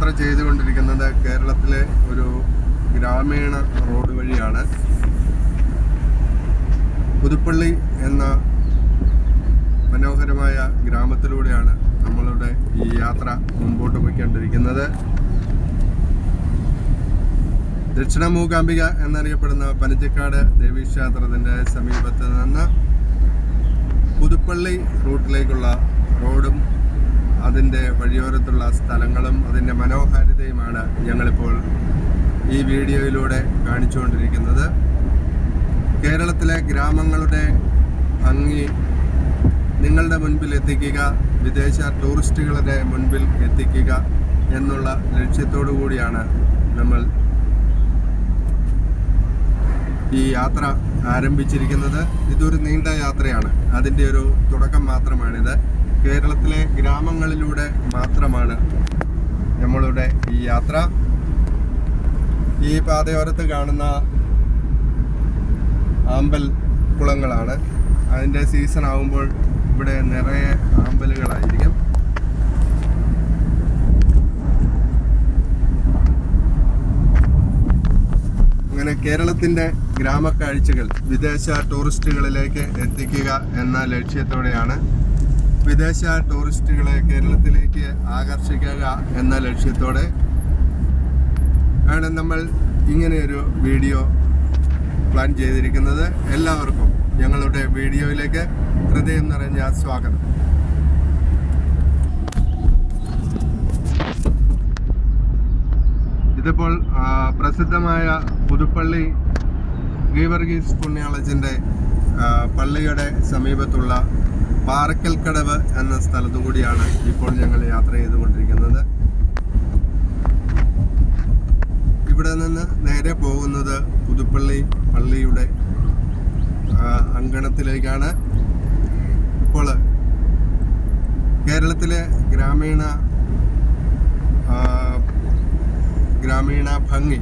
യാത്ര ചെയ്തുകൊണ്ടിരിക്കുന്നത് കേരളത്തിലെ ഒരു ഗ്രാമീണ റോഡ് വഴിയാണ്. പുതുപ്പള്ളി എന്ന മനോഹരമായ ഗ്രാമത്തിലൂടെയാണ് നമ്മളുടെ ഈ യാത്ര മുമ്പോട്ട് പോയിക്കൊണ്ടിരിക്കുന്നത്. ദക്ഷിണ മൂകാംബിക എന്നറിയപ്പെടുന്ന പനച്ചിക്കാട് ദേവീക്ഷേത്രത്തിൻ്റെ സമീപത്ത് നിന്ന് പുതുപ്പള്ളി റൂട്ടിലേക്കുള്ള റോഡും അതിൻ്റെ വഴിയോരത്തുള്ള സ്ഥലങ്ങളും അതിൻ്റെ മനോഹാരിതയുമാണ് ഞങ്ങളിപ്പോൾ ഈ വീഡിയോയിലൂടെ കാണിച്ചുകൊണ്ടിരിക്കുന്നത്. കേരളത്തിലെ ഗ്രാമങ്ങളുടെ ഭംഗി നിങ്ങളുടെ മുൻപിൽ എത്തിക്കുക, വിദേശ ടൂറിസ്റ്റുകളുടെ മുൻപിൽ എത്തിക്കുക എന്നുള്ള ലക്ഷ്യത്തോടു കൂടിയാണ് നമ്മൾ ഈ യാത്ര ആരംഭിച്ചിരിക്കുന്നത്. ഇതൊരു നീണ്ട യാത്രയാണ്, അതിൻ്റെ ഒരു തുടക്കം മാത്രമാണിത്. കേരളത്തിലെ ഗ്രാമങ്ങളിലൂടെ മാത്രമാണ് നമ്മളുടെ ഈ യാത്ര. ഈ പാതയോരത്ത് കാണുന്ന ആമ്പൽ കുളങ്ങളാണ്. അതിൻ്റെ സീസൺ ആകുമ്പോൾ ഇവിടെ നിറയെ ആമ്പലുകളായിരിക്കും. അങ്ങനെ കേരളത്തിൻ്റെ ഗ്രാമക്കാഴ്ചകൾ വിദേശ ടൂറിസ്റ്റുകളിലേക്ക് എത്തിക്കുക എന്ന ലക്ഷ്യത്തോടെയാണ്, വിദേശ ടൂറിസ്റ്റുകളെ കേരളത്തിലേക്ക് ആകർഷിക്കുക എന്ന ലക്ഷ്യത്തോടെ ആണ് നമ്മൾ ഇങ്ങനെയൊരു വീഡിയോ പ്ലാൻ ചെയ്തിരിക്കുന്നത്. എല്ലാവർക്കും ഞങ്ങളുടെ വീഡിയോയിലേക്ക് ഹൃദയം നിറഞ്ഞ സ്വാഗതം. ഇതിപ്പോൾ പ്രസിദ്ധമായ പുതുപ്പള്ളി ഗീവർഗീസ് പുണ്യാളച്ചൻ്റെ പള്ളിയുടെ സമീപത്തുള്ള പാറക്കൽക്കടവ് എന്ന സ്ഥലത്തു കൂടിയാണ് ഇപ്പോൾ ഞങ്ങൾ യാത്ര ചെയ്തുകൊണ്ടിരിക്കുന്നത്. ഇവിടെ നിന്ന് നേരെ പോകുന്നത് പുതുപ്പള്ളി പള്ളിയുടെ അങ്കണത്തിലേക്കാണ്. ഇപ്പോൾ കേരളത്തിലെ ഗ്രാമീണ ഭംഗി,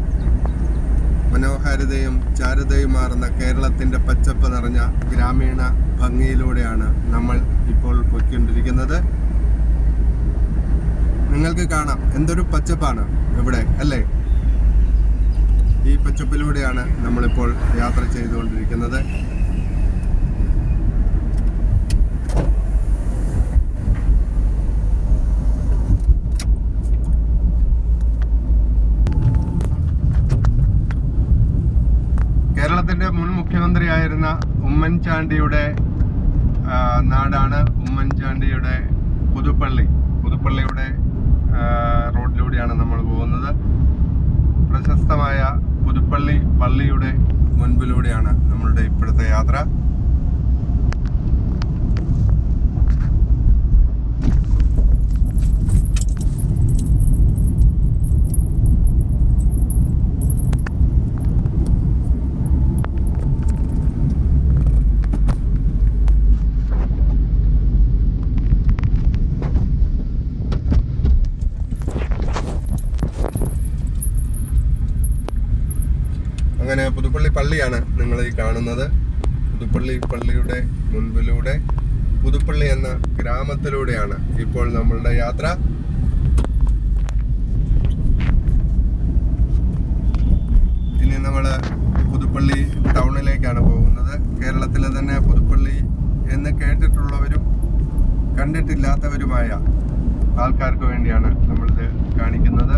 മനോഹാരിതയും ചാരുതയുമാർന്ന കേരളത്തിൻ്റെ പച്ചപ്പ് നിറഞ്ഞ ഗ്രാമീണ ഭംഗിയിലൂടെയാണ് നമ്മൾ ഇപ്പോൾ പോയിക്കൊണ്ടിരിക്കുന്നത്. നിങ്ങൾക്ക് കാണാം എന്തൊരു പച്ചപ്പാണ് ഇവിടെ, അല്ലേ? ഈ പച്ചപ്പിലൂടെയാണ് നമ്മളിപ്പോൾ യാത്ര ചെയ്തുകൊണ്ടിരിക്കുന്നത്. കേരളത്തിൻ്റെ മുൻ മുഖ്യമന്ത്രിയായിരുന്ന ഉമ്മൻചാണ്ടിയുടെ നാടാണ് ഉമ്മൻചാണ്ടിയുടെ പുതുപ്പള്ളിയുടെ റോഡിലൂടെയാണ് നമ്മൾ പോകുന്നത്. പ്രശസ്തമായ പുതുപ്പള്ളി പള്ളിയുടെ മുൻപിലൂടെയാണ് നമ്മളുടെ ഇപ്പോഴത്തെ യാത്ര. അങ്ങനെ പുതുപ്പള്ളി പള്ളിയാണ് നിങ്ങൾ ഈ കാണുന്നത്. പുതുപ്പള്ളി പള്ളിയുടെ മുൻപിലൂടെ പുതുപ്പള്ളി എന്ന ഗ്രാമത്തിലൂടെയാണ് ഇപ്പോൾ നമ്മളുടെ യാത്ര. ഇനി നമ്മൾ പുതുപ്പള്ളി ടൗണിലേക്കാണ് പോകുന്നത്. കേരളത്തിലെ തന്നെ പുതുപ്പള്ളി എന്ന് കേട്ടിട്ടുള്ളവരും കണ്ടിട്ടില്ലാത്തവരുമായ ആൾക്കാർക്ക് വേണ്ടിയാണ് നമ്മളിത് കാണിക്കുന്നത്.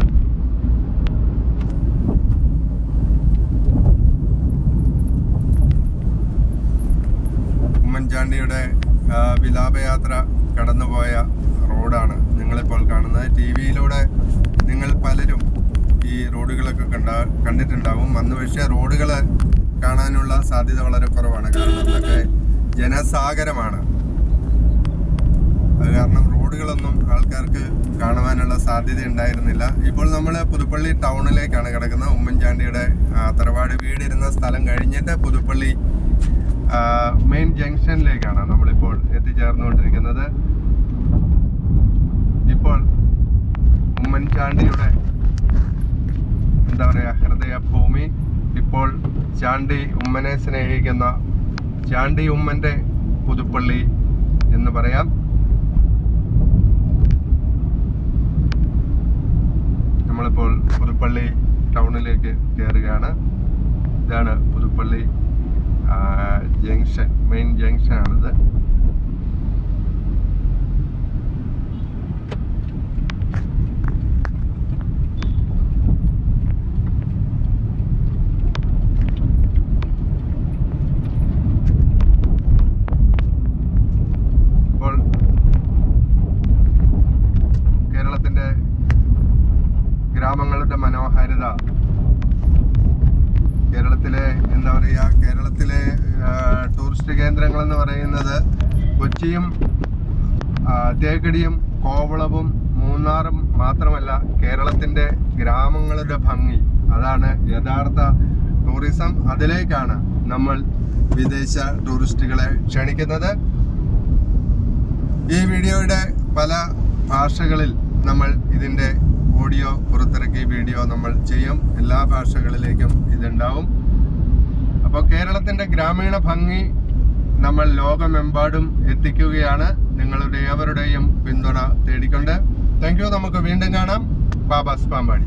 ഉമ്മൻചാണ്ടിയുടെ വിലാപയാത്ര കടന്നുപോയ റോഡാണ് നിങ്ങളിപ്പോൾ കാണുന്നത്. ടി വിയിലൂടെ നിങ്ങൾ പലരും ഈ റോഡുകളൊക്കെ കണ്ടിട്ടുണ്ടാവും. അന്ന് പക്ഷേ റോഡുകൾ കാണാനുള്ള സാധ്യത വളരെ കുറവാണ്, കാരണം അതൊക്കെ ജനസാഗരമാണ്. അത് കാരണം റോഡുകളൊന്നും ആൾക്കാർക്ക് കാണുവാനുള്ള സാധ്യത ഉണ്ടായിരുന്നില്ല. ഇപ്പോൾ നമ്മൾ പുതുപ്പള്ളി ടൗണിലേക്കാണ് കിടക്കുന്നത്. ഉമ്മൻചാണ്ടിയുടെ തറവാട് വീടിരുന്ന സ്ഥലം കഴിഞ്ഞിട്ട് പുതുപ്പള്ളി മെയിൻ ജംഗ്ഷനിലേക്കാണ് നമ്മളിപ്പോൾ എത്തിച്ചേർന്നുകൊണ്ടിരിക്കുന്നത്. ഇപ്പോൾ ഉമ്മൻചാണ്ടിയുടെ ഹൃദയഭൂമി, ഇപ്പോൾ ചാണ്ടി ഉമ്മനെ സ്നേഹിക്കുന്ന ചാണ്ടി ഉമ്മൻ്റെ പുതുപ്പള്ളി എന്ന് പറയാം. നമ്മളിപ്പോൾ പുതുപ്പള്ളി ടൗണിലേക്ക് കയറുകയാണ്. ഇതാണ് പുതുപ്പള്ളി ജംഗ്ഷൻ, മെയിൻ ജംഗ്ഷൻ ആണിത്. ഇപ്പോൾ കേരളത്തിന്റെ ഗ്രാമങ്ങളുടെ മനോഹാരിത, കേരളത്തിലെ എന്താ പറയുക, കേരളത്തിലെ ടൂറിസ്റ്റ് കേന്ദ്രങ്ങൾ എന്ന് പറയുന്നത് കൊച്ചിയും തേക്കടിയും കോവളവും മൂന്നാറും മാത്രമല്ല, കേരളത്തിൻ്റെ ഗ്രാമങ്ങളുടെ ഭംഗി, അതാണ് യഥാർത്ഥ ടൂറിസം. അതിലേക്കാണ് നമ്മൾ വിദേശ ടൂറിസ്റ്റുകളെ ക്ഷണിക്കുന്നത്. ഈ വീഡിയോയുടെ പല ഭാഷകളിൽ നമ്മൾ ഇതിൻ്റെ ഓഡിയോ പുറത്തിറക്കി വീഡിയോ നമ്മൾ ചെയ്യും. എല്ലാ ഭാഷകളിലേക്കും ഇതുണ്ടാവും. അപ്പോൾ കേരളത്തിൻ്റെ ഗ്രാമീണ ഭംഗി നമ്മൾ ലോകമെമ്പാടും എത്തിക്കുകയാണ്, നിങ്ങളുടെ ഏവരുടെയും പിന്തുണ തേടിക്കൊണ്ട്. Thank you. നമുക്ക് വീണ്ടും കാണാം. ബാബാസ് പാമ്പാടി.